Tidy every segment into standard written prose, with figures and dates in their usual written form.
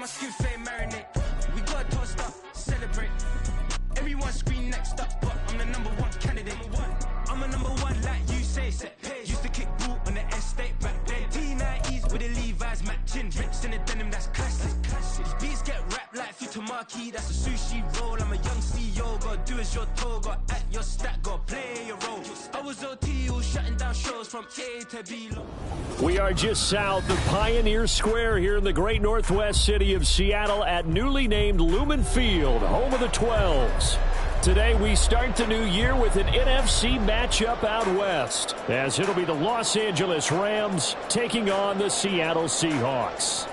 my skin flame marinate. We got a toast up, celebrate. Everyone scream next up, but I'm the number one candidate. I'm a number one like you say. Used to kick ball on the estate back then. T90s with the Levi's matching. Rips in the denim, that's classic. Beats get wrapped like Futamaki, that's a sushi roll. I'm a young CEO, gotta do as you're told. Gotta act your stat, gotta play your role. I was OT, all shutting down shows from A to B. We are just south of Pioneer Square here in the great northwest city of Seattle at newly named Lumen Field, home of the 12s. Today we start the new year with an NFC matchup out west, as it'll be the Los Angeles Rams taking on the Seattle Seahawks.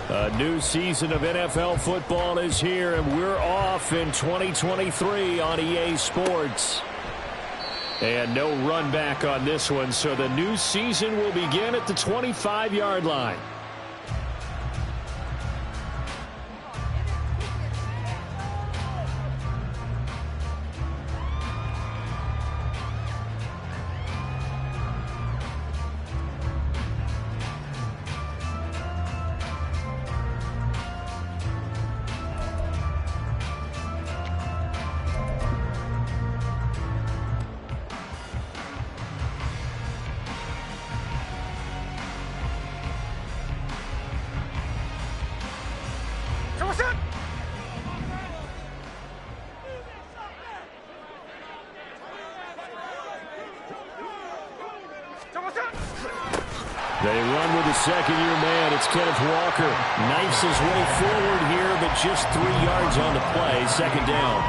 A new season of NFL football is here, and we're off in 2023 on EA Sports. And no run back on this one, so the new season will begin at the 25-yard line. They run with a second-year man. It's Kenneth Walker. Knifes his way forward here, but just 3 yards on the play. Second down.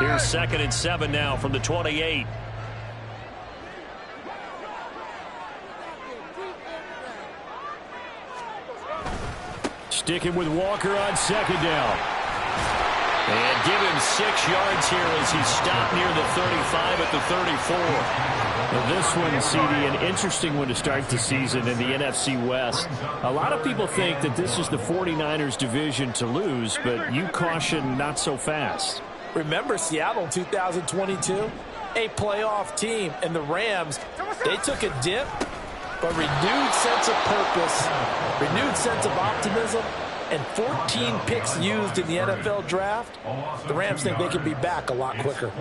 Here's 2nd and 7 now from the 28. Sticking with Walker on 2nd down. And give him 6 yards here as he stopped near the 35 at the 34. Well, this one, CD, an interesting one to start the season in the NFC West. A lot of people think that this is the 49ers division to lose, but you caution not so fast. Remember Seattle 2022? A playoff team, and the Rams, they took a dip, but renewed sense of purpose, renewed sense of optimism, and 14 picks used in the NFL draft. The Rams think they can be back a lot quicker.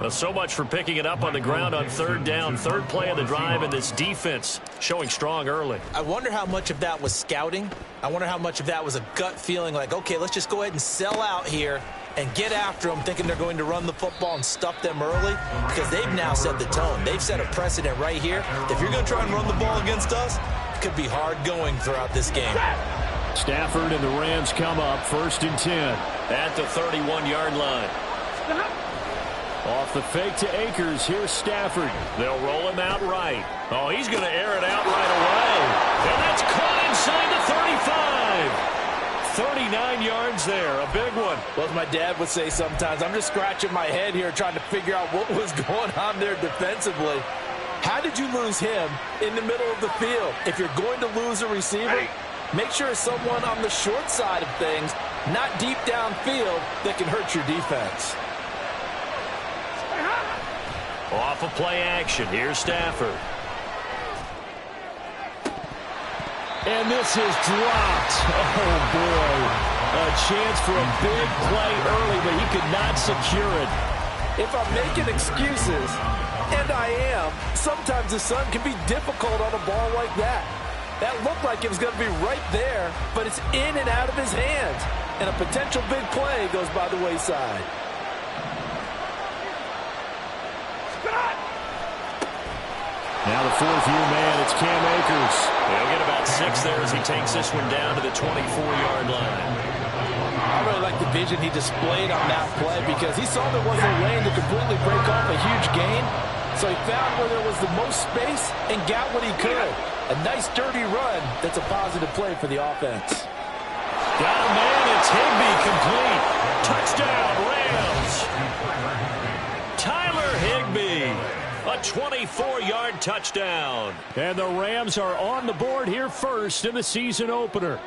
Well, so much for picking it up on the ground on 3rd down. 3rd play of the drive, and this defense showing strong early. I wonder how much of that was scouting. I wonder how much of that was a gut feeling like, okay, let's just go ahead and sell out here and get after them, thinking they're going to run the football and stuff them early, because they've now set the tone. They've set a precedent right here. If you're going to try and run the ball against us, it could be hard going throughout this game. Stafford and the Rams come up 1st and 10 at the 31-yard line. Off the fake to Akers. Here's Stafford. They'll roll him out right. Oh, he's going to air it out right away. And that's caught inside the 35. 39 yards there. A big one. Well, as my dad would say sometimes, I'm just scratching my head here trying to figure out what was going on there defensively. How did you lose him in the middle of the field? If you're going to lose a receiver, make sure it's someone on the short side of things, not deep downfield, that can hurt your defense. Off of play action. Here's Stafford. And this is dropped. Oh, boy. A chance for a big play early, but he could not secure it. If I'm making excuses, and I am, sometimes the sun can be difficult on a ball like that. That looked like it was going to be right there, but it's in and out of his hands. And a potential big play goes by the wayside. Now the 4th-year man, it's Cam Akers. He'll get about 6 there as he takes this one down to the 24-yard line. I really like the vision he displayed on that play because he saw there wasn't a lane to completely break off a huge gain. So he found where there was the most space and got what he could. A nice, dirty run that's a positive play for the offense. Got a man, it's Higbee complete. Touchdown, Rams. Tyler Higbee 24-yard touchdown. And the Rams are on the board here first in the season opener.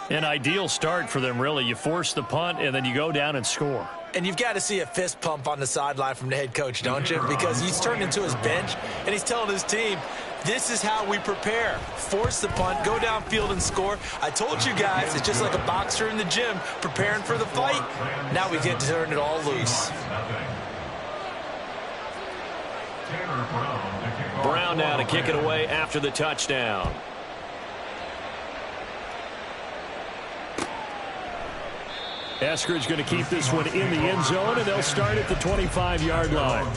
An ideal start for them, really. You force the punt, and then you go down and score. And you've got to see a fist pump on the sideline from the head coach, don't you? Because he's turned into his bench, and he's telling his team, this is how we prepare. Force the punt, go downfield and score. I told you guys, it's just like a boxer in the gym preparing for the fight. Now we get to turn it all loose. Brown now to kick it away after the touchdown. Eskridge going to keep this one in the end zone, and they'll start at the 25-yard line.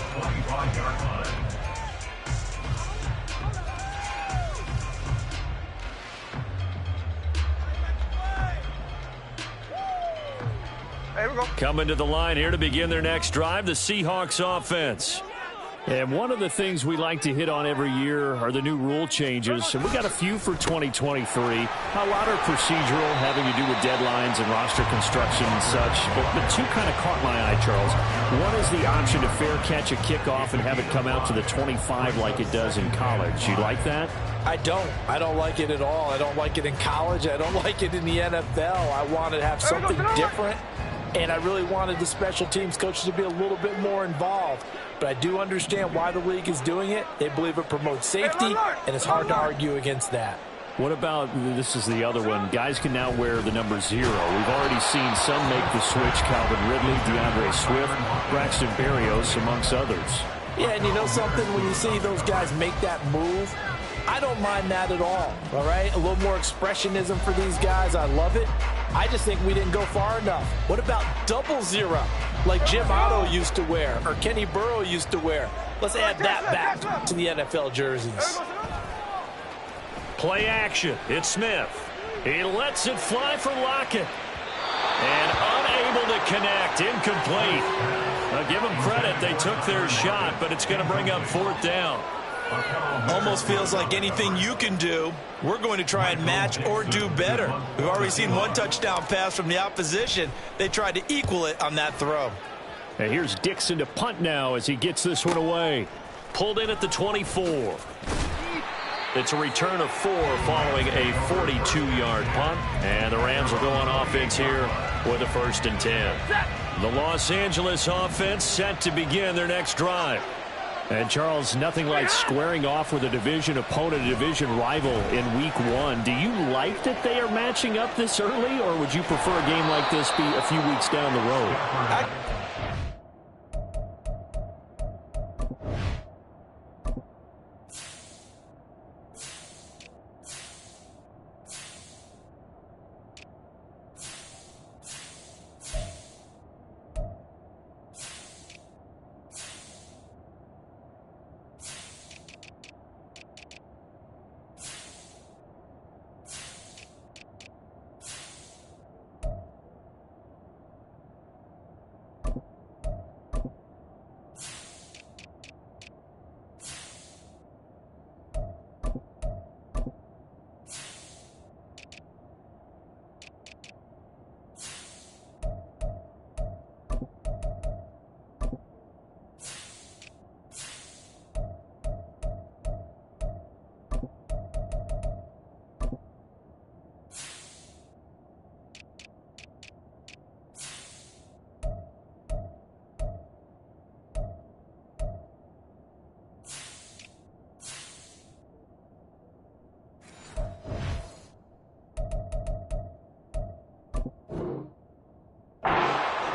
Coming to the line here to begin their next drive, the Seahawks offense. And one of the things we like to hit on every year are the new rule changes. And we got a few for 2023. A lot are procedural, having to do with deadlines and roster construction and such. But two kind of caught my eye, Charles. One is the option to fair catch a kickoff and have it come out to the 25 like it does in college. You like that? I don't like it at all. I don't like it in college. I don't like it in the NFL. I want to have something different. And I really wanted the special teams coaches to be a little bit more involved. But I do understand why the league is doing it. They believe it promotes safety, and it's hard to argue against that. What about, this is the other one, guys can now wear the number 0. We've already seen some make the switch, Calvin Ridley, DeAndre Swift, Braxton Berrios, amongst others. Yeah, and you know something? When you see those guys make that move, I don't mind that at all right? A little more expressionism for these guys. I love it. I just think we didn't go far enough. What about 00, like Jim Otto used to wear or Kenny Burrow used to wear? Let's add that back to the NFL jerseys. Play action. It's Smith. He lets it fly for Lockett. And unable to connect. Incomplete. Now give them credit. They took their shot, but it's going to bring up 4th down. Almost feels like anything you can do, we're going to try and match or do better. We've already seen one touchdown pass from the opposition. They tried to equal it on that throw. And here's Dixon to punt now as he gets this one away. Pulled in at the 24. It's a return of 4 following a 42-yard punt. And the Rams will go on offense here with a 1st and 10. The Los Angeles offense set to begin their next drive. And, Charles, nothing like squaring off with a division opponent, a division rival in Week 1. Do you like that they are matching up this early, or would you prefer a game like this be a few weeks down the road?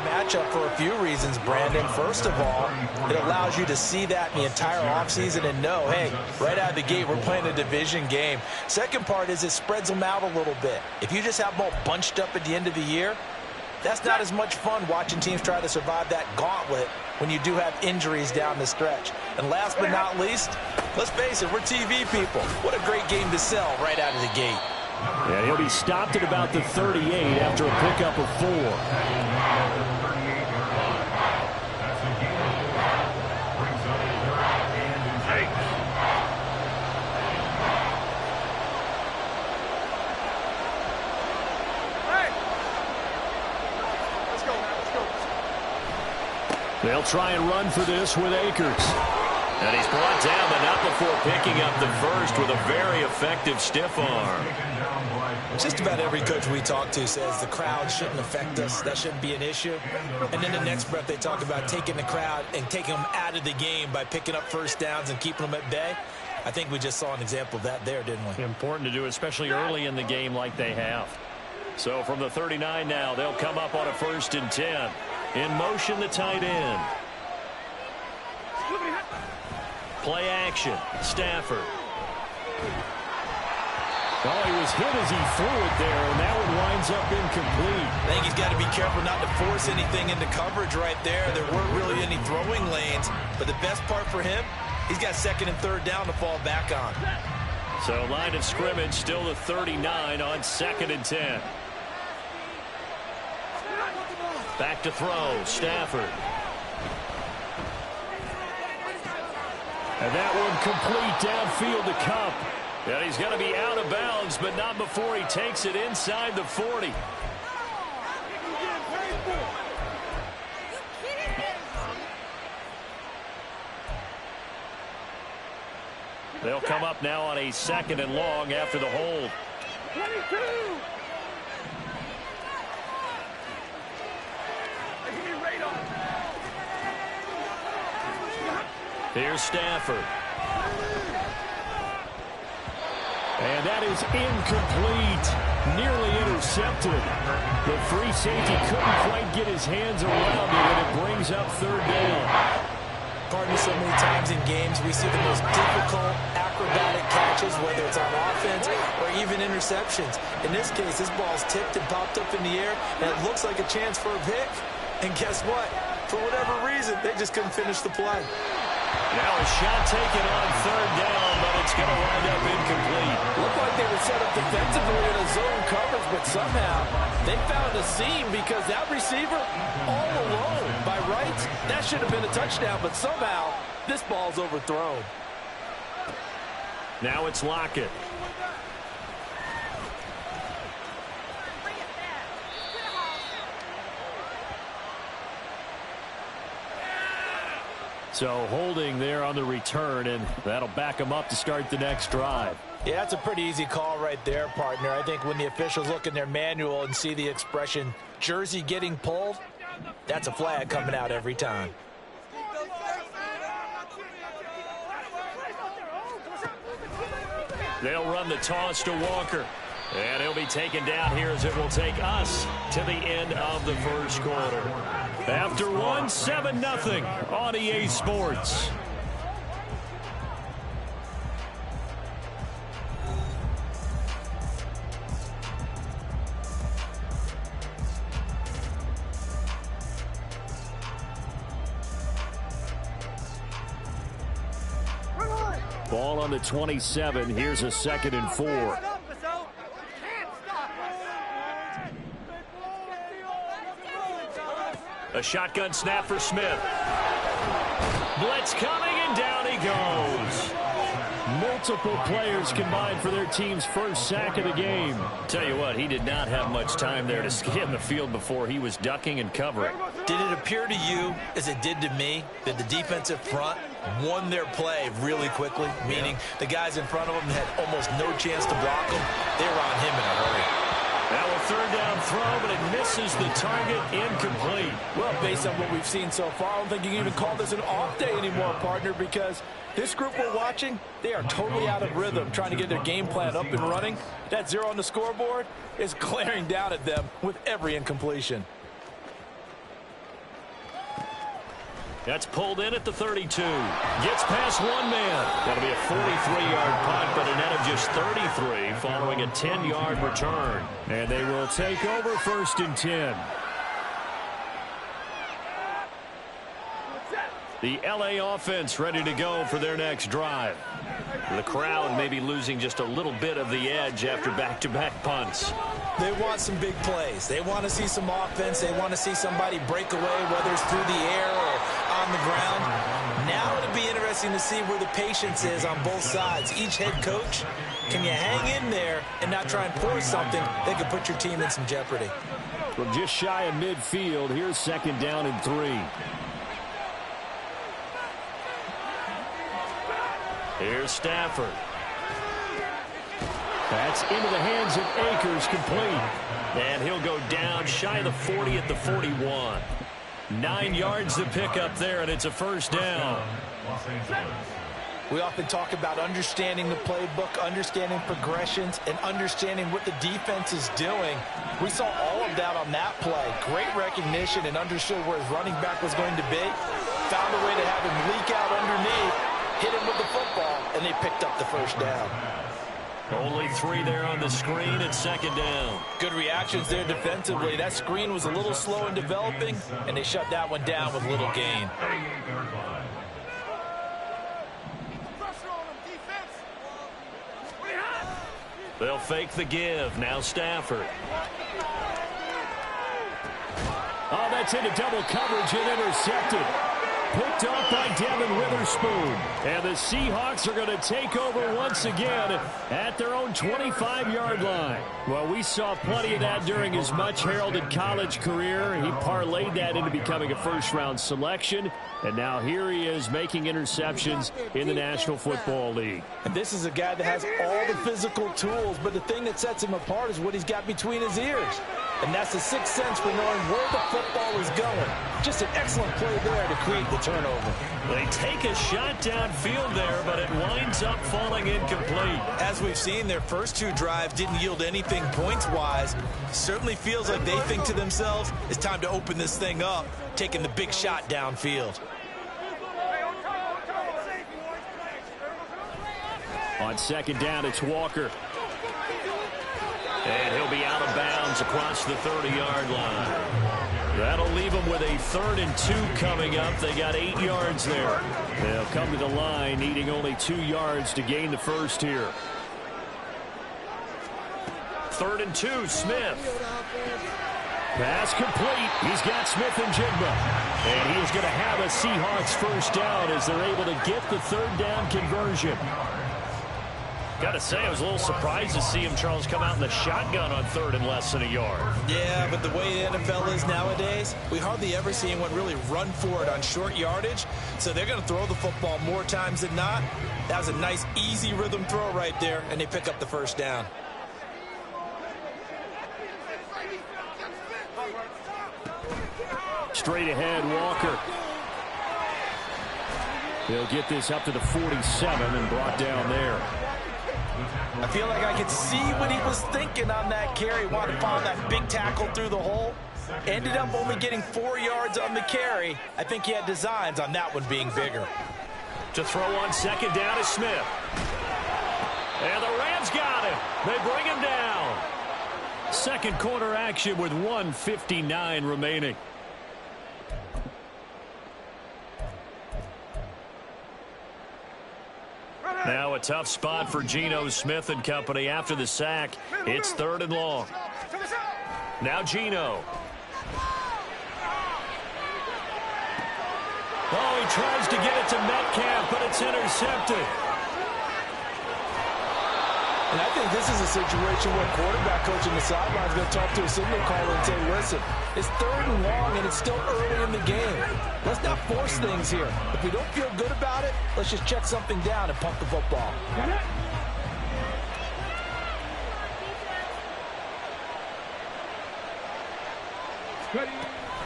Matchup for a few reasons, Brandon. First of all, it allows you to see that in the entire offseason and know, hey, right out of the gate, we're playing a division game. Second part is it spreads them out a little bit. If you just have them all bunched up at the end of the year, that's not as much fun watching teams try to survive that gauntlet when you do have injuries down the stretch. And last but not least, let's face it, we're TV people. What a great game to sell right out of the gate. Yeah, he'll be stopped at about the 38 after a pickup of 4. They'll try and run for this with Akers. And he's brought down, but not before picking up the first with a very effective stiff arm. Just about every coach we talk to says the crowd shouldn't affect us. That shouldn't be an issue. And then the next breath they talk about taking the crowd and taking them out of the game by picking up first downs and keeping them at bay. I think we just saw an example of that there, didn't we? Important to do, especially early in the game like they have. So from the 39 now, they'll come up on a 1st and 10. In motion, the tight end. Play action. Stafford. Oh, he was hit as he threw it there, and that one winds up incomplete. I think he's got to be careful not to force anything into coverage right there. There weren't really any throwing lanes, but the best part for him, he's got 2nd and 3rd down to fall back on. So line of scrimmage still the 39 on 2nd and 10. Back to throw, Stafford. And that one complete downfield to Kupp. And he's going to be out of bounds, but not before he takes it inside the 40. They'll come up now on a 2nd and long after the hold. 22. Here's Stafford. And that is incomplete. Nearly intercepted. The free safety couldn't quite get his hands around it, and it brings up 3rd down. Pardon me, so many times in games we see the most difficult acrobatic catches, whether it's on offense or even interceptions. In this case, this ball's tipped and popped up in the air, and it looks like a chance for a pick. And guess what? For whatever reason, they just couldn't finish the play. Now a shot taken on 3rd down, but it's going to wind up incomplete. Looked like they were set up defensively in a zone coverage, but somehow they found a seam because that receiver all alone. By rights, that should have been a touchdown, but somehow this ball's overthrown. Now it's Lockett. So holding there on the return, and that'll back them up to start the next drive. Yeah, that's a pretty easy call right there, partner. I think when the officials look in their manual and see the expression jersey getting pulled, that's a flag coming out every time. They'll run the toss to Walker. And he'll be taken down here as it will take us to the end of the 1st quarter. After 7-0 on EA Sports. Ball on the 27. Here's a 2nd and 4. A shotgun snap for Smith. Blitz coming, and down he goes. Multiple players combined for their team's 1st sack of the game. Tell you what, he did not have much time there to scan the field before he was ducking and covering. Did it appear to you, as it did to me, that the defensive front won their play really quickly? Meaning the guys in front of them had almost no chance to block him. They were on him in a hurry. Now a 3rd down throw, but it misses the target, incomplete. Well, based on what we've seen so far, I don't think you can even call this an off day anymore, partner, because this group we're watching, they are totally out of rhythm, trying to get their game plan up and running. That 0 on the scoreboard is glaring down at them with every incompletion. That's pulled in at the 32. Gets past one man. That'll be a 43-yard punt, but a net of just 33 following a 10-yard return. And they will take over 1st and 10. The LA offense ready to go for their next drive. The crowd may be losing just a little bit of the edge after back-to-back punts. They want some big plays. They want to see some offense. They want to see somebody break away, whether it's through the air or on the ground. Now it'll be interesting to see where the patience is on both sides. Each head coach, can you hang in there and not try and force something that could put your team in some jeopardy? From just shy of midfield, here's 2nd down and 3. Here's Stafford. That's into the hands of Akers, complete. And he'll go down shy of the 40 at the 41. 9 yards to pick up there, and it's a first down. We often talk about understanding the playbook, understanding progressions, and understanding what the defense is doing. We saw all of that on that play. Great recognition and understood where his running back was going to be. Found a way to have him leak out underneath, hit him with the football, and they picked up the first down. Only 3 there on the screen at second down. Good reactions there defensively. That screen was a little slow in developing, and they shut that one down with little gain. They'll fake the give. Now Stafford. Oh, that's into double coverage and intercepted. Picked off by Devin Witherspoon. And the Seahawks are going to take over once again at their own 25-yard line. Well, we saw plenty of that during his much-heralded college career. He parlayed that into becoming a first-round selection. And now here he is making interceptions in the National Football League. And this is a guy that has all the physical tools, but the thing that sets him apart is what he's got between his ears. And that's the sixth sense for knowing where the football is going. Just an excellent play there to create the turnover. They take a shot downfield there, but it winds up falling incomplete. As we've seen, their first 2 drives didn't yield anything points-wise. Certainly feels like they think to themselves, it's time to open this thing up, taking the big shot downfield. On second down, it's Walker. And he'll be out of bounds across the 30-yard line. That'll leave them with a 3rd and 2 coming up. They got 8 yards there. They'll come to the line needing only 2 yards to gain the first here. 3rd and 2, Smith. Pass complete. He's got Smith and Jigba. And he is going to have a Seahawks first down as they're able to get the 3rd down conversion. Got to say, I was a little surprised to see him, Charles, come out in the shotgun on 3rd and less than a yard. Yeah, but the way the NFL is nowadays, we hardly ever see anyone really run for it on short yardage. So they're going to throw the football more times than not. That was a nice, easy rhythm throw right there, and they pick up the first down. Straight ahead, Walker. He'll get this up to the 47 and brought down there. I feel like I could see what he was thinking on that carry. Wanted to find that big tackle through the hole. Ended up only getting 4 yards on the carry. I think he had designs on that one being bigger. To throw on second down is Smith. And the Rams got him. They bring him down. Second quarter action with 1:59 remaining. Now a tough spot for Geno Smith and company after the sack. It's 3rd and long. Now Geno. Oh, he tries to get it to Metcalf, but it's intercepted. And I think this is a situation where quarterback coach in the sideline is going to talk to a signal caller and say, listen, it's 3rd and long and it's still early in the game. Let's not force things here. If we don't feel good about it, let's just check something down and pump the football.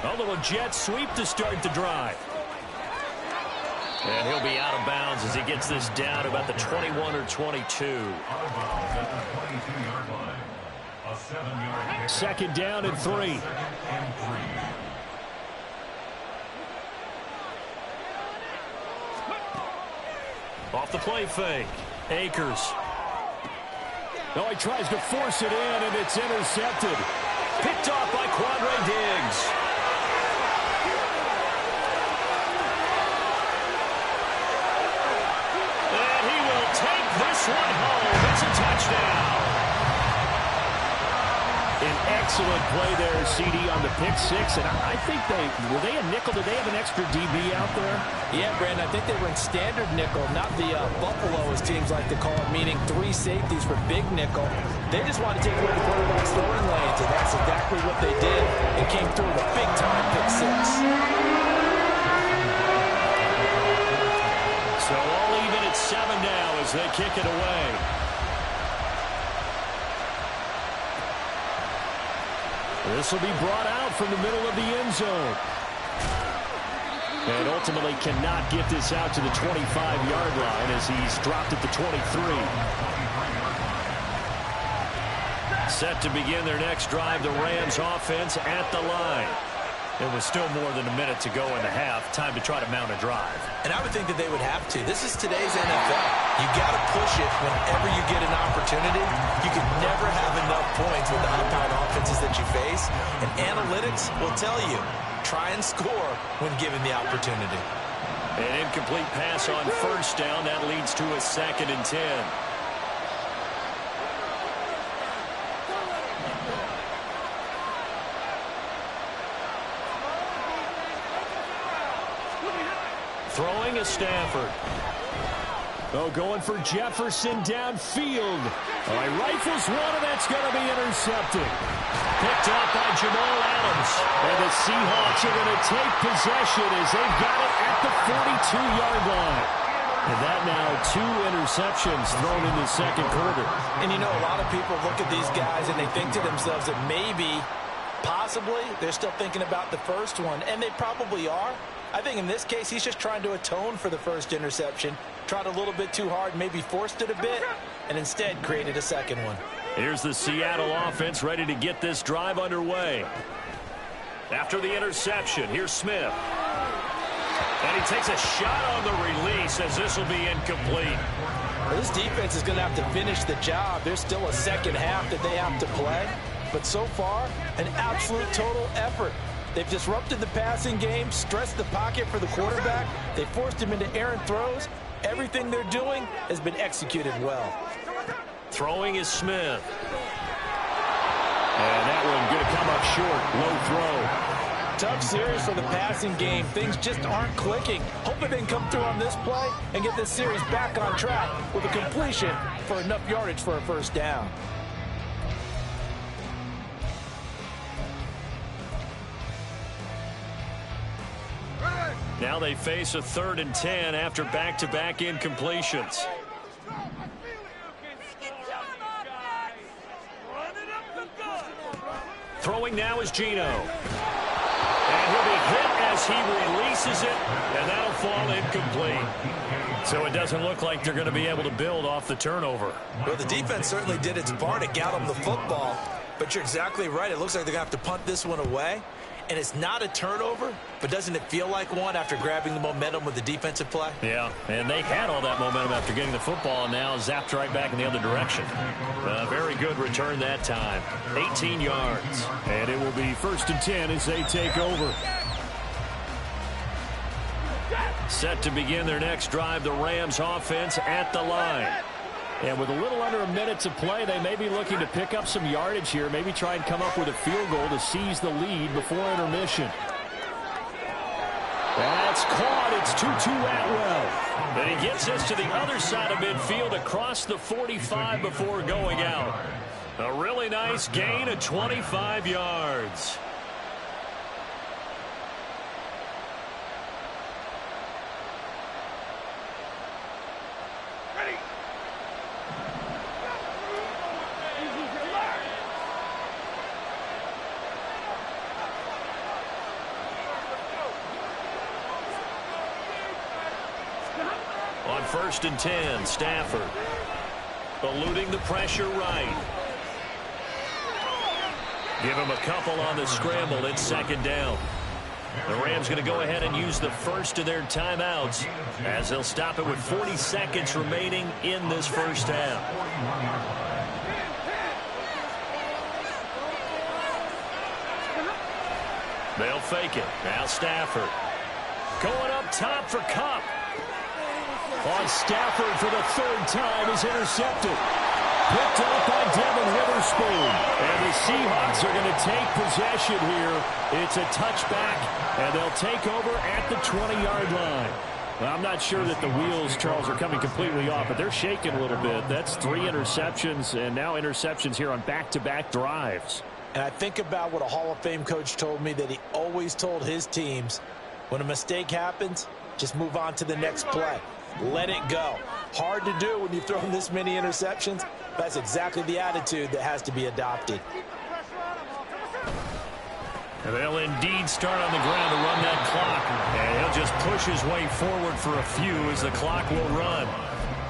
A little jet sweep to start the drive. And he'll be out of bounds as he gets this down about the 21 or 22. Second down and 3. Off the play fake. Akers. Oh, he tries to force it in, and it's intercepted. Picked off by Quandre Diggs. This one home. It's a touchdown. An excellent play there, CD, on the pick six. And I think were they a nickel? Did they have an extra DB out there? Yeah, Brandon, I think they were in standard nickel, not the Buffalo, as teams like to call it, meaning 3 safeties for big nickel. They just wanted to take away the quarterback's throwing lanes, and that's exactly what they did and came through with a big-time pick six. So all even at 7 now. as they kick it away. This will be brought out from the middle of the end zone. And ultimately cannot get this out to the 25-yard line as he's dropped at the 23. Set to begin their next drive, the Rams offense at the line. It was still more than a minute to go in the half. Time to try to mount a drive. And I would think that they would have to. This is today's NFL. You got to push it whenever you get an opportunity. You can never have enough points with the high-powered offenses that you face. And analytics will tell you, try and score when given the opportunity. An incomplete pass on first down. That leads to a 2nd and 10. Throwing is Stafford. Oh, going for Jefferson downfield. All right, rifles one, and that's going to be intercepted. Picked up by Jamal Adams. And the Seahawks are going to take possession as they've got it at the 42-yard line. And that now 2 interceptions thrown in the second quarter. And you know, a lot of people look at these guys and they think to themselves that maybe, possibly, they're still thinking about the first one. And they probably are. I think in this case, he's just trying to atone for the first interception. Tried a little bit too hard, maybe forced it a bit, and instead created a second one. Here's the Seattle offense ready to get this drive underway. After the interception, here's Smith. And he takes a shot on the release as this will be incomplete. Well, this defense is going to have to finish the job. There's still a second half that they have to play. But so far, an absolute total effort. They've disrupted the passing game, stressed the pocket for the quarterback. They forced him into errant throws. Everything they're doing has been executed well. Throwing is Smith. And that one going to come up short. Low throw. Tough series for the passing game. Things just aren't clicking. Hoping they can come through on this play and get this series back on track with a completion for enough yardage for a first down. Now they face a 3rd and 10 after back-to-back incompletions. Throwing now is Geno. And he'll be hit as he releases it, and that'll fall incomplete. So it doesn't look like they're going to be able to build off the turnover. Well, the defense certainly did its part to get them the football, but you're exactly right. It looks like they're going to have to punt this one away. And it's not a turnover, but doesn't it feel like one after grabbing the momentum with the defensive play? Yeah, and they had all that momentum after getting the football, and now zapped right back in the other direction. Very good return that time. 18 yards. And it will be 1st and 10 as they take over. Set to begin their next drive, the Rams offense at the line. And with a little under a minute to play, they may be looking to pick up some yardage here, maybe try and come up with a field goal to seize the lead before intermission. That's caught. It's Tutu Atwell. And he gets us to the other side of midfield across the 45 before going out. A really nice gain of 25 yards. On 1st and 10, Stafford eluding the pressure right. Give him a couple on the scramble. It's 2nd down. The Rams going to go ahead and use the first of their timeouts as they'll stop it with 40 seconds remaining in this first half. They'll fake it. Now Stafford going up top for Kupp. On Stafford for the 3rd time is intercepted. Picked up by Devin Witherspoon. And the Seahawks are going to take possession here. It's a touchback, and they'll take over at the 20-yard line. Well, I'm not sure that the wheels, Charles, are coming completely off, but they're shaking a little bit. That's 3 interceptions, and now interceptions here on back-to-back drives. And I think about what a Hall of Fame coach told me that he always told his teams, when a mistake happens, just move on to the next play. let it go. Hard to do when you've thrown this many interceptions. That's exactly the attitude that has to be adopted. And they'll indeed start on the ground to run that clock. And he'll just push his way forward for a few as the clock will run.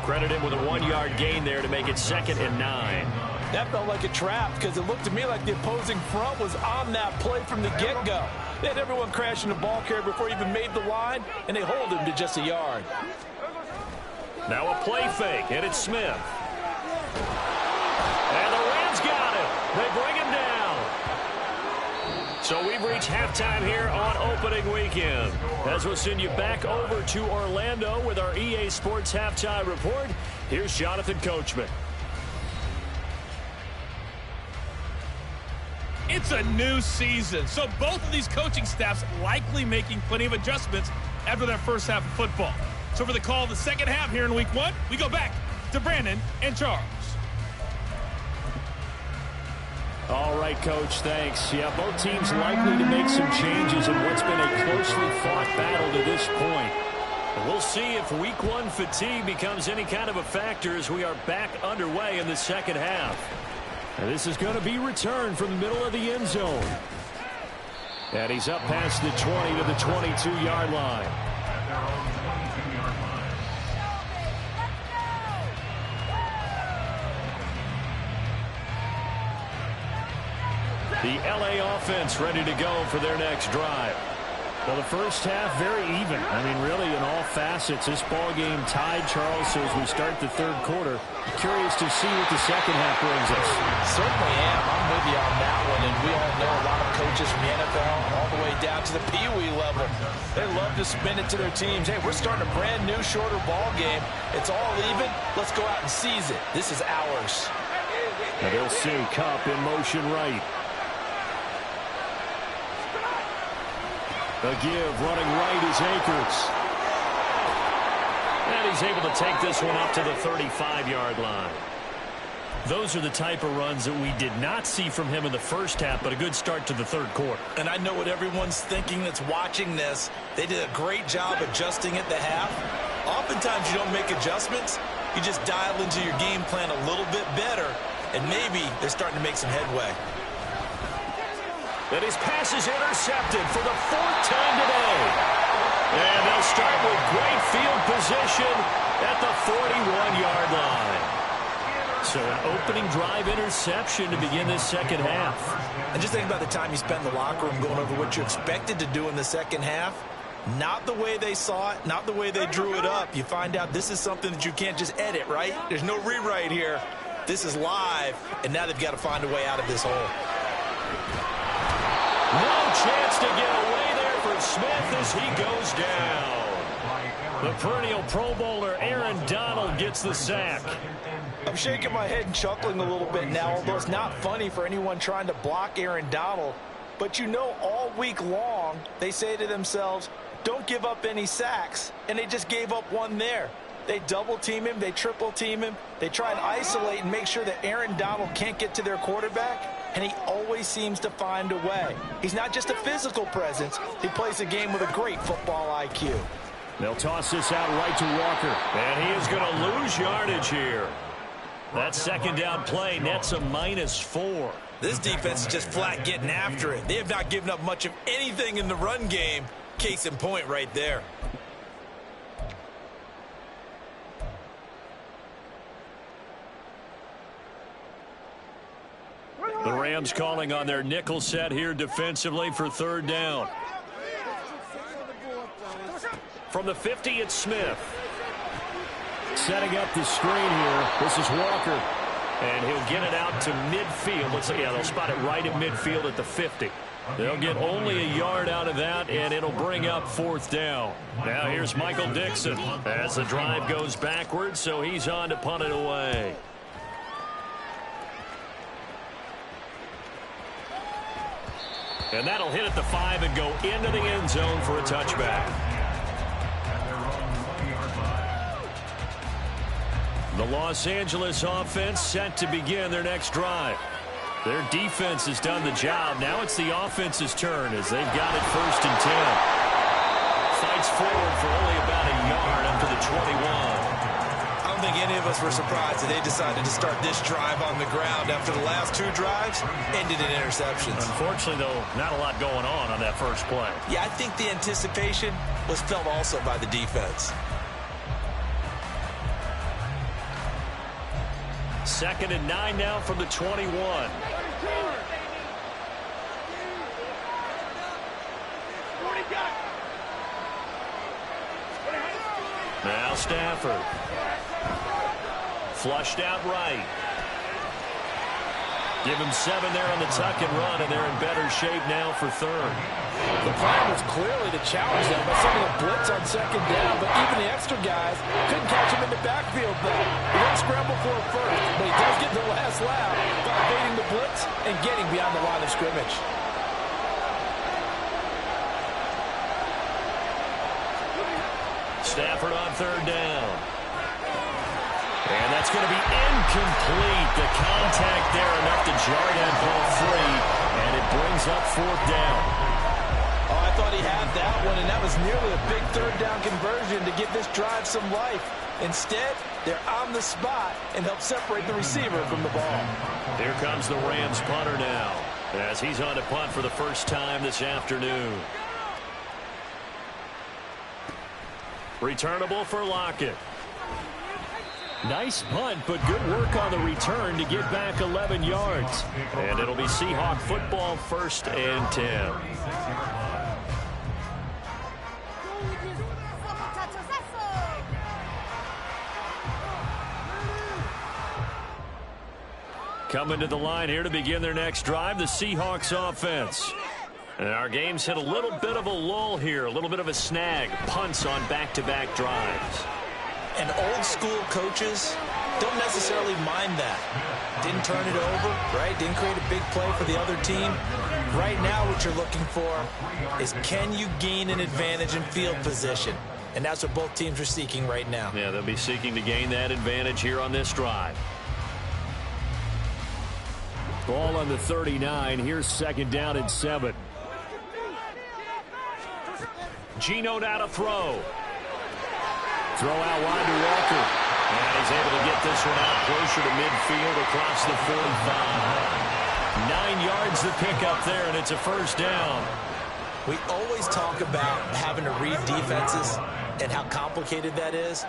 Credit him with a 1-yard gain there to make it 2nd and 9. That felt like a trap because it looked to me like the opposing front was on that play from the get-go. They had everyone crashing the ball carrier before he even made the line, and they hold him to just a yard. Now a play fake, and it's Smith. And the Rams got him. They bring him down. So we've reached halftime here on opening weekend. As we'll send you back over to Orlando with our EA Sports Halftime Report, here's Jonathan Coachman. It's a new season, so both of these coaching staffs likely making plenty of adjustments after their first half of football. So for the call of the second half here in Week 1, we go back to Brandon and Charles. All right, Coach, thanks. Yeah, both teams likely to make some changes in what's been a closely fought battle to this point. But we'll see if Week 1 fatigue becomes any kind of a factor as we are back underway in the second half. And this is going to be returned from the middle of the end zone. And he's up past the 20 to the 22-yard line. The LA offense ready to go for their next drive. Well, the first half very even. I mean, really in all facets. This ball game tied, Charles. So as we start the third quarter, curious to see what the second half brings us. Certainly am. I'm with you on that one. And we all know a lot of coaches from the NFL all the way down to the Pee-wee level. They love to spin it to their teams. Hey, we're starting a brand new, shorter ball game. It's all even. Let's go out and seize it. This is ours. And they'll see Kupp in motion right. A give running right is Akers. And he's able to take this one up to the 35-yard line. Those are the type of runs that we did not see from him in the first half, but a good start to the third quarter. And I know what everyone's thinking that's watching this. They did a great job adjusting at the half. Oftentimes you don't make adjustments. You just dial into your game plan a little bit better, and maybe they're starting to make some headway. And his pass is intercepted for the 4th time today. And they'll start with great field position at the 41-yard line. So an opening drive interception to begin this second half. And just think about the time you spent in the locker room going over what you expected to do in the second half. Not the way they saw it, not the way they drew it up. You find out this is something that you can't just edit, right? There's no rewrite here. This is live, and now they've got to find a way out of this hole. No chance to get away there for Smith as he goes down. The perennial Pro Bowler Aaron Donald gets the sack. I'm shaking my head and chuckling a little bit now, although it's not funny for anyone trying to block Aaron Donald. But you know, all week long, they say to themselves, don't give up any sacks. And they just gave up one there. They double team him, they triple team him. They try and isolate and make sure that Aaron Donald can't get to their quarterback. And he always seems to find a way. He's not just a physical presence. He plays a game with a great football IQ. They'll toss this out right to Walker. And he is going to lose yardage here. That second down play nets a -4. This defense is just flat getting after it. They have not given up much of anything in the run game. Case in point right there. The Rams calling on their nickel set here defensively for 3rd down. From the 50, it's Smith. Setting up the screen here. This is Walker. And he'll get it out to midfield. Let's see, yeah, they'll spot it right at midfield at the 50. They'll get only a yard out of that, and it'll bring up 4th down. Now here's Michael Dixon as the drive goes backwards, so he's on to punt it away. And that'll hit at the 5 and go into the end zone for a touchback. The Los Angeles offense set to begin their next drive. Their defense has done the job. Now it's the offense's turn as they've got it 1st and 10. strides forward for only about a yard up to the 21. I don't think any of us were surprised that they decided to start this drive on the ground after the last 2 drives ended in interceptions. Unfortunately, though, not a lot going on that first play. Yeah, I think the anticipation was felt also by the defense. 2nd and 9 now from the 21. Now Stafford. Flushed out right. Give him 7 there on the tuck and run, and they're in better shape now for 3rd. The plan was clearly to challenge them by sending a blitz on 2nd down, but even the extra guys couldn't catch him in the backfield then. He didn't scramble for a first, but he does get the last lap by evading the blitz and getting beyond the line of scrimmage. Stafford on 3rd down. And that's going to be incomplete. The contact there enough to jar that ball free, and it brings up 4th down. Oh, I thought he had that one, and that was nearly a big 3rd down conversion to give this drive some life. Instead, they're on the spot and help separate the receiver from the ball. Here comes the Rams punter now, as he's on to punt for the first time this afternoon. Returnable for Lockett. Nice punt, but good work on the return to get back 11 yards. And it'll be Seahawk football, 1st and 10. Coming to the line here to begin their next drive, the Seahawks offense. And our game's hit a little bit of a lull here, a little bit of a snag. Punts on back-to-back drives. And old school coaches don't necessarily mind that. Didn't turn it over, right? Didn't create a big play for the other team. Right now what you're looking for is, can you gain an advantage in field position? And that's what both teams are seeking right now. Yeah, they'll be seeking to gain that advantage here on this drive. Ball on the 39. Here's 2nd down and 7. Geno now to throw. Throw out wide to Walker. And he's able to get this one out closer to midfield across the 45. 9 yards the pickup there, and it's a 1st down. We always talk about having to read defenses and how complicated that is.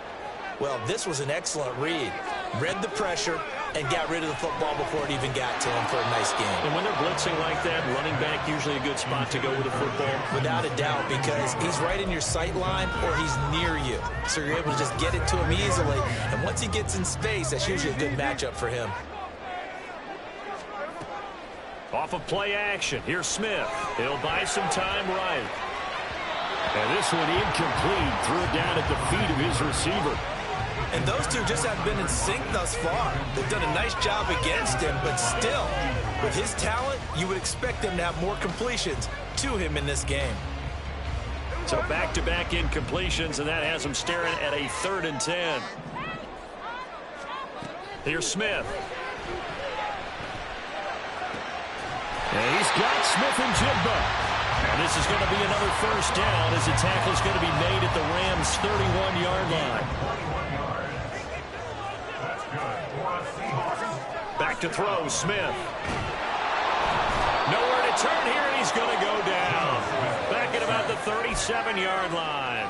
Well, this was an excellent read. Read the pressure and got rid of the football before it even got to him for a nice game. And when they're blitzing like that, running back usually a good spot to go with the football. Without a doubt, because he's right in your sight line or he's near you. So you're able to just get it to him easily. And once he gets in space, that's usually a good matchup for him. Off of play action, here's Smith. He'll buy some time right. And this one incomplete. Threw it down at the feet of his receiver. And those two just haven't been in sync thus far. They've done a nice job against him, but still, with his talent, you would expect them to have more completions to him in this game. So back-to-back incompletions, and that has him staring at a 3rd and 10. Here's Smith. And he's got Smith-Njigba. And this is going to be another 1st down as the tackle is going to be made at the Rams' 31-yard line. Back to throw, Smith. Nowhere to turn here, and he's going to go down. Back at about the 37-yard line.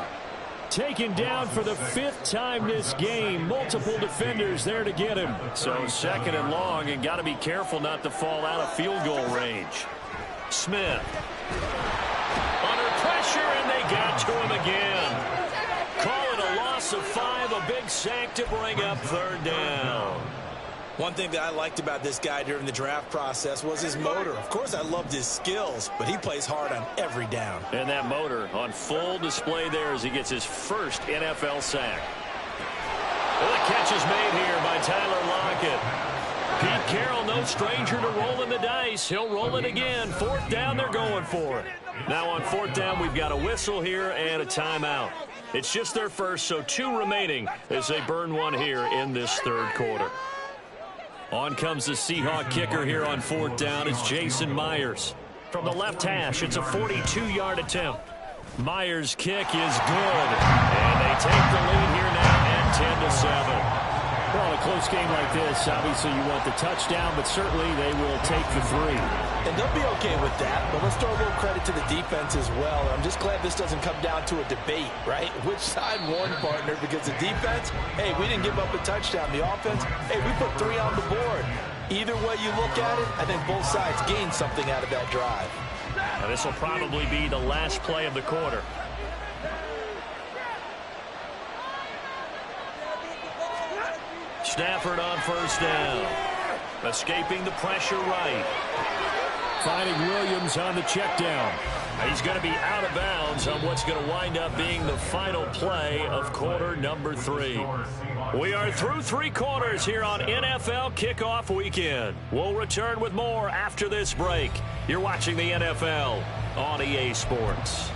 Taken down for the 5th time this game. Multiple defenders there to get him. So 2nd and long, and got to be careful not to fall out of field goal range. Smith. Under pressure, and they got to him again. Call it a loss of 5, a big sack to bring up 3rd down. One thing that I liked about this guy during the draft process was his motor. Of course, I loved his skills, but he plays hard on every down. And that motor on full display there as he gets his first NFL sack. Well, the catch is made here by Tyler Lockett. Pete Carroll, no stranger to rolling the dice. He'll roll it again. 4th down, they're going for it. Now on 4th down, we've got a whistle here and a timeout. It's just their first, so 2 remaining as they burn one here in this 3rd quarter. On comes the Seahawk kicker here on 4th down. It's Jason Myers. From the left hash, it's a 42-yard attempt. Myers' kick is good. And they take the lead here now at 10-7. Well, in a close game like this, obviously you want the touchdown, but certainly they will take the 3. And they'll be okay with that, but let's throw a little credit to the defense as well. I'm just glad this doesn't come down to a debate, right? Which side won, partner? Because the defense, hey, we didn't give up a touchdown. The offense, hey, we put 3 on the board. Either way you look at it, I think both sides gained something out of that drive. Now, this will probably be the last play of the quarter. Stafford on first down. Escaping the pressure right. Finding Williams on the check down. He's going to be out of bounds on what's going to wind up being the final play of quarter number 3. We are through 3 quarters here on NFL Kickoff Weekend. We'll return with more after this break. You're watching the NFL on EA Sports.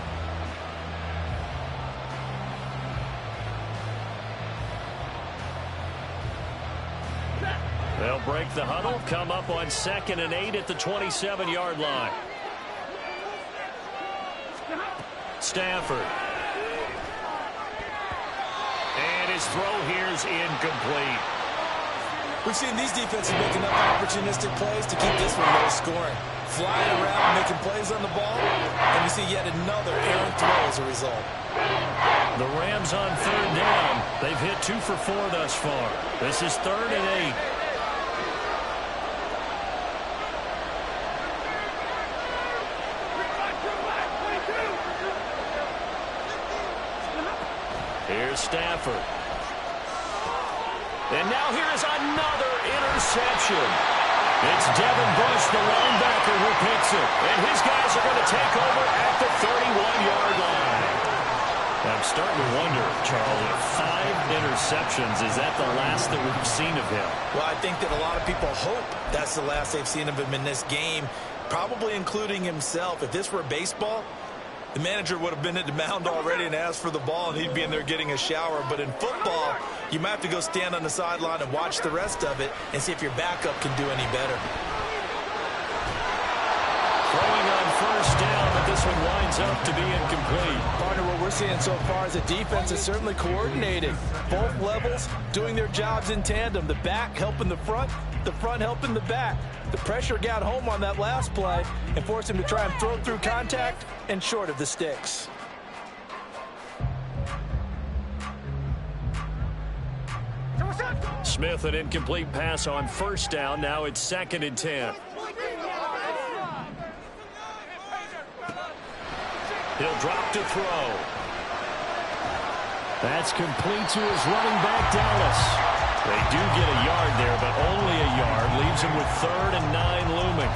They'll break the huddle, come up on 2nd and 8 at the 27-yard line. Stafford. And his throw here is incomplete. We've seen these defenses make enough opportunistic plays to keep this one low scoring. Flying around, making plays on the ball, and we see yet another errant throw as a result. The Rams on 3rd down. They've hit 2 for 4 thus far. This is 3rd and 8. Here's Stafford. And now here is another interception. It's Devin Bush, the linebacker, who picks it. And his guys are going to take over at the 31-yard line. I'm starting to wonder, Charles, if 5 interceptions, is that the last that we've seen of him? Well, I think that a lot of people hope that's the last they've seen of him in this game, probably including himself. If this were baseball, the manager would have been at the mound already and asked for the ball, and he'd be in there getting a shower. But in football, you might have to go stand on the sideline and watch the rest of it and see if your backup can do any better. Throwing on first down, but this one winds up to be incomplete. Partner, what we're seeing so far is the defense is certainly coordinated. Both levels doing their jobs in tandem. The back helping the front helping the back. The pressure got home on that last play and forced him to try and throw through contact and short of the sticks. Smith, an incomplete pass on first down. Now it's 2nd and 10. He'll drop to throw. That's complete to his running back, Dallas. They do get a yard there, but only a yard. Leaves him with 3rd and 9 looming.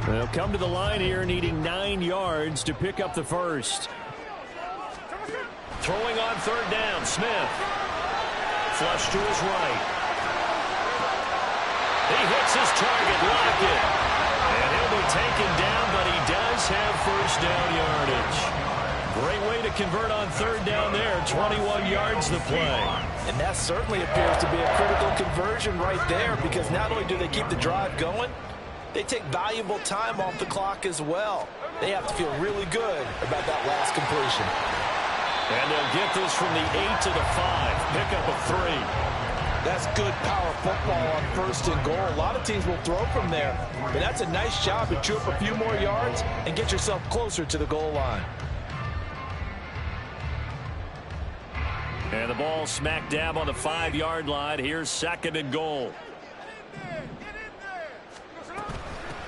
They'll come to the line here, needing 9 yards to pick up the first. Throwing on 3rd down, Smith. Flush to his right. He hits his target, Lockett. And he'll be taken down, but he does have first down yardage. Great way to convert on 3rd down there. 21 yards the play. And that certainly appears to be a critical conversion right there, because not only do they keep the drive going, they take valuable time off the clock as well. They have to feel really good about that last completion. And they'll get this from the 8 to the 5. Pick up a 3. That's good power football on 1st and goal. A lot of teams will throw from there, but that's a nice job to chew up a few more yards and get yourself closer to the goal line. And the ball smack dab on the 5-yard line. Here's 2nd and goal.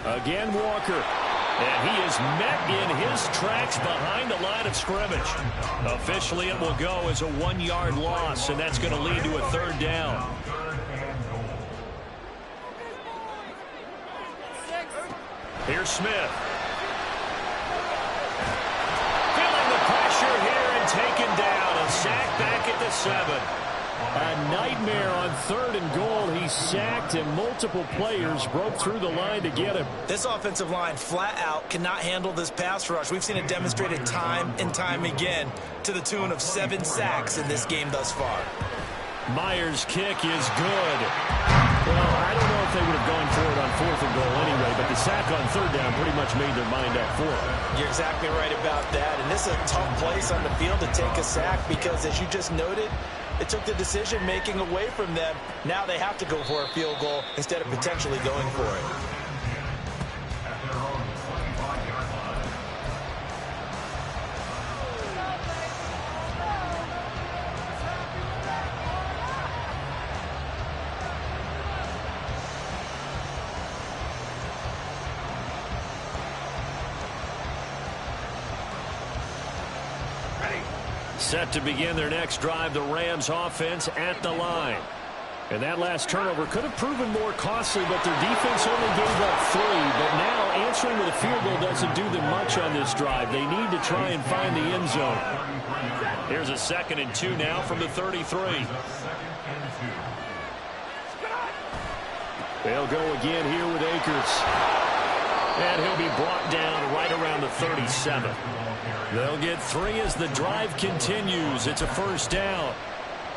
Again, Walker. And he is met in his tracks behind the line of scrimmage. Officially, it will go as a 1-yard loss, and that's going to lead to a 3rd down. Here's Smith. Feeling the pressure here and taken down. A sack back at the 7. A nightmare on 3rd and goal. He sacked, and multiple players broke through the line to get him. This offensive line flat out cannot handle this pass rush. We've seen it demonstrated time and time again to the tune of 7 sacks in this game thus far. Myers' kick is good. Well, I don't know if they would have gone for it on 4th and goal anyway, but the sack on 3rd down pretty much made their mind up for it. You're exactly right about that, and this is a tough place on the field to take a sack because, as you just noted, it took the decision-making away from them. Now they have to go for a field goal instead of potentially going for it. Set to begin their next drive, the Rams offense at the line. And that last turnover could have proven more costly, but their defense only gave up 3. But now answering with a field goal doesn't do them much on this drive. They need to try and find the end zone. Here's a 2nd and 2 now from the 33. They'll go again here with Akers. And he'll be brought down right around the 37. They'll get 3 as the drive continues. It's a 1st down.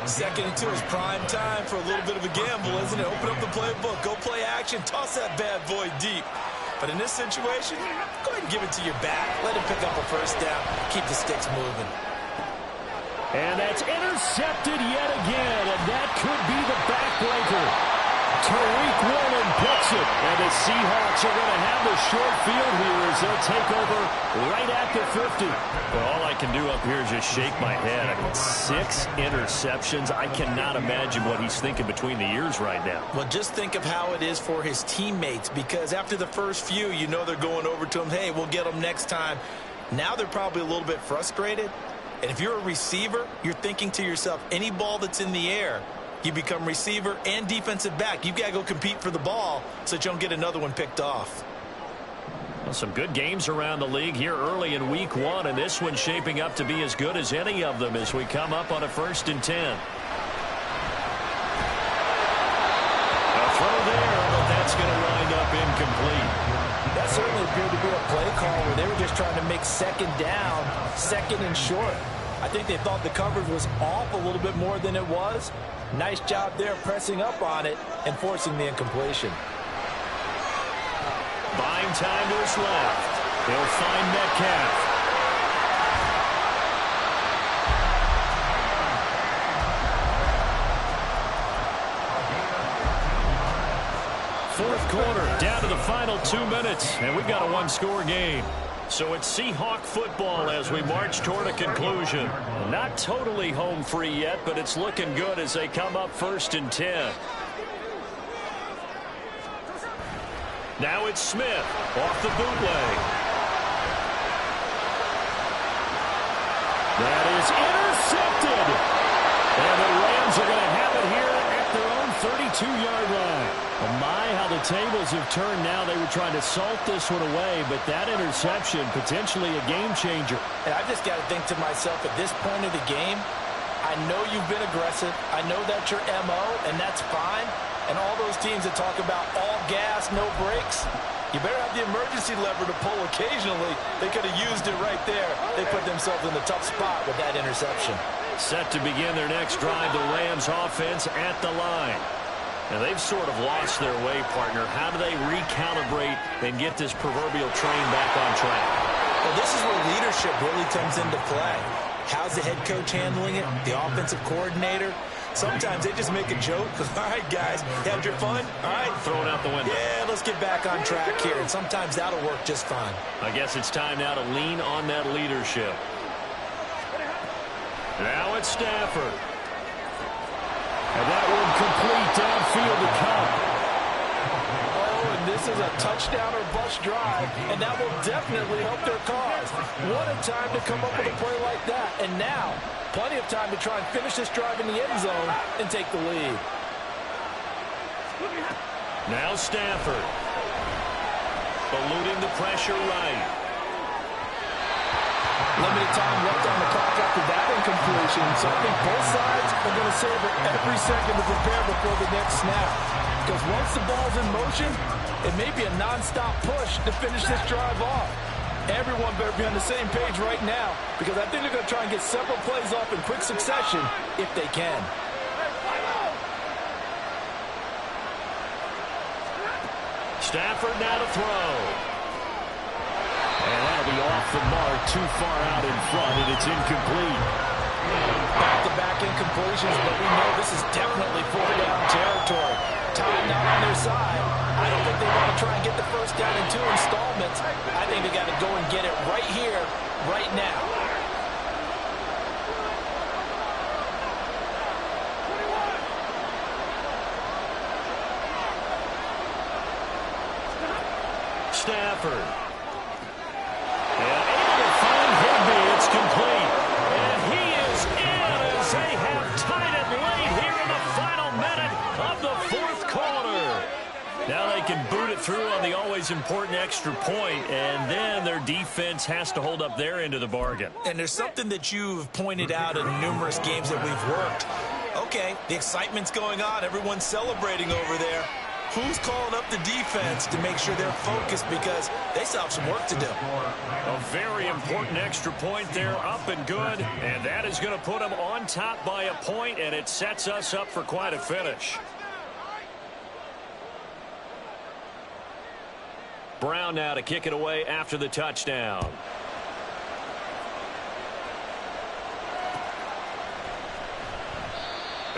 2nd and 2 is prime time for a little bit of a gamble, isn't it? Open up the playbook, go play action, toss that bad boy deep. But in this situation, go ahead and give it to your back. Let him pick up a 1st down. Keep the sticks moving. And that's intercepted yet again, and that could be the backbreaker. Tariq Woolen picks it, and the Seahawks are going to have the short field here as they'll take over right at the 50. Well, all I can do up here is just shake my head. I mean, 6 interceptions. I cannot imagine what he's thinking between the ears right now. Well, just think of how it is for his teammates, because after the first few, you know they're going over to him, hey, we'll get them next time. Now they're probably a little bit frustrated. And if you're a receiver, you're thinking to yourself, any ball that's in the air, you become receiver and defensive back. You've got to go compete for the ball so that you don't get another one picked off. Well, some good games around the league here early in week 1, and this one's shaping up to be as good as any of them as we come up on a 1st and 10. A throw there, but that's going to wind up incomplete. That certainly appeared to be a play call where they were just trying to make 2nd down, 2nd and short. I think they thought the coverage was off a little bit more than it was. Nice job there pressing up on it and forcing the incompletion. Buying time to his left. He'll find Metcalf. Fourth quarter, down to the final 2 minutes, and we've got a 1-score game. So it's Seahawk football as we march toward a conclusion. Not totally home free yet, but it's looking good as they come up 1st and 10. Now it's Smith off the bootleg. That is intercepted. And the Rams are going to have it here at their own 32-yard line. Oh my, how the tables have turned now. They were trying to salt this one away, but that interception, potentially a game changer. And I just got to think to myself, at this point of the game, I know you've been aggressive. I know that's your MO, and that's fine. And all those teams that talk about all gas, no brakes, you better have the emergency lever to pull occasionally. They could have used it right there. They put themselves in the tough spot with that interception. Set to begin their next drive, the Rams offense at the line. And they've sort of lost their way, partner. How do they recalibrate and get this proverbial train back on track? Well, this is where leadership really comes into play. How's the head coach handling it? The offensive coordinator? Sometimes they just make a joke. All right, guys, you had your fun? All right. Throw it out the window. Yeah, let's get back on track here. And sometimes that'll work just fine. I guess it's time now to lean on that leadership. Now it's Stafford. And that one complete downfield to come. Oh, and this is a touchdown or bust drive, and that will definitely help their cause. What a time to come up with a play like that. And now, plenty of time to try and finish this drive in the end zone and take the lead. Now Stafford. Eluding the pressure right. Limited time left on the clock after that incompletion, so I think both sides are going to savor every second to prepare before the next snap. Because once the ball's in motion, it may be a non-stop push to finish this drive off. Everyone better be on the same page right now, because I think they're going to try and get several plays off in quick succession if they can. Stafford now to throw. And that'll be off the mark, too far out in front, and it's incomplete. Back-to-back incompletions, but we know this is definitely 4-down territory. Time not on their side. I don't think they want to try and get the first down in 2 installments. I think they got to go and get it right here, right now. Stafford. And able to find Higbee. It's complete. And he is in as they have tied it late here in the final minute of the 4th quarter. Now they can boot it through on the always important extra point, and then their defense has to hold up their end of the bargain. And there's something that you've pointed out in numerous games that we've worked. Okay, the excitement's going on. Everyone's celebrating over there. Who's calling up the defense to make sure they're focused, because they still have some work to do? A very important extra point there, up and good, and that is going to put them on top by a point, and it sets us up for quite a finish. Brown now to kick it away after the touchdown.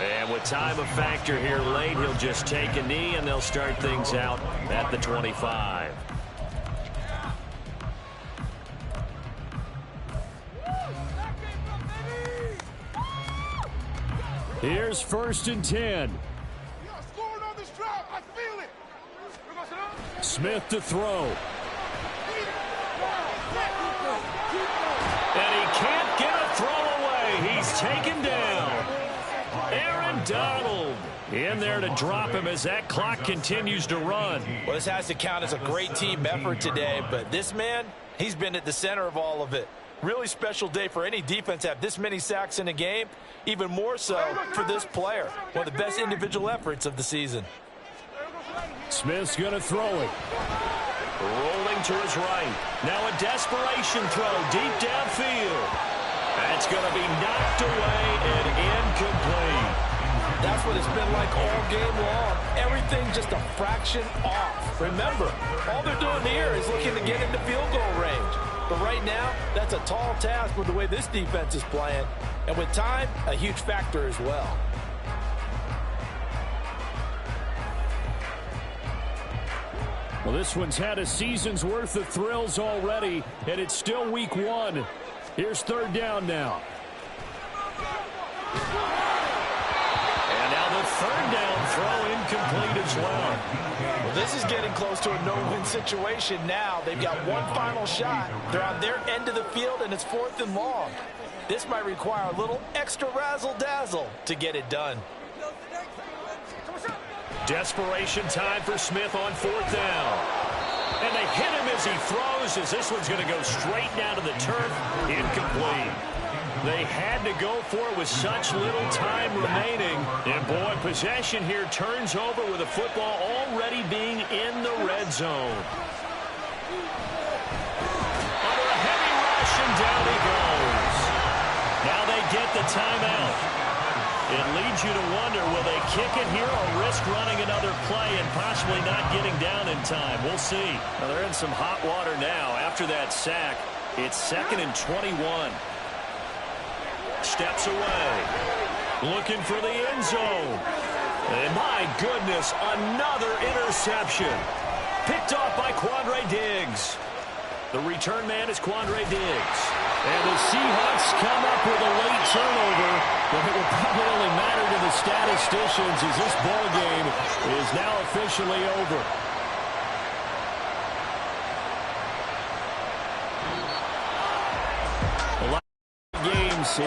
And with time a factor here late, he'll just take a knee, and they'll start things out at the 25. Here's 1st and 10. Smith to throw. And he can't get a throw away. He's taken down. Aaron Donald in there to drop him as that clock continues to run. Well, this has to count as a great team effort today, but this man, he's been at the center of all of it. Really special day for any defense to have this many sacks in a game, even more so for this player. One of the best individual efforts of the season. Smith's going to throw it. Rolling to his right. Now a desperation throw deep downfield. That's going to be knocked away and incomplete. That's what it's been like all game long. Everything just a fraction off. Remember, all they're doing here is looking to get into field goal range. But right now, that's a tall task with the way this defense is playing. And with time, a huge factor as well. Well, this one's had a season's worth of thrills already, and it's still week 1. Here's 3rd down now. And now the 3rd down throw incomplete as well. Well, this is getting close to a no-win situation now. They've got one final shot. They're on their end of the field, and it's 4th and long. This might require a little extra razzle-dazzle to get it done. Desperation time for Smith on 4th down. And they hit him as he throws, as this one's going to go straight down to the turf. Incomplete. They had to go for it with such little time remaining. And, boy, possession here turns over with the football already being in the red zone. Under a heavy rush, and down he goes. Now they get the timeout. It leads you to wonder, will they kick it here or risk running another play and possibly not getting down in time? We'll see. Now they're in some hot water now. After that sack, it's 2nd and 21. Steps away. Looking for the end zone. And my goodness, another interception. Picked off by Quandre Diggs. The return man is Quandre Diggs. And the Seahawks come up with a late turnover, but it will probably only matter to the statisticians as this ball game is now officially over.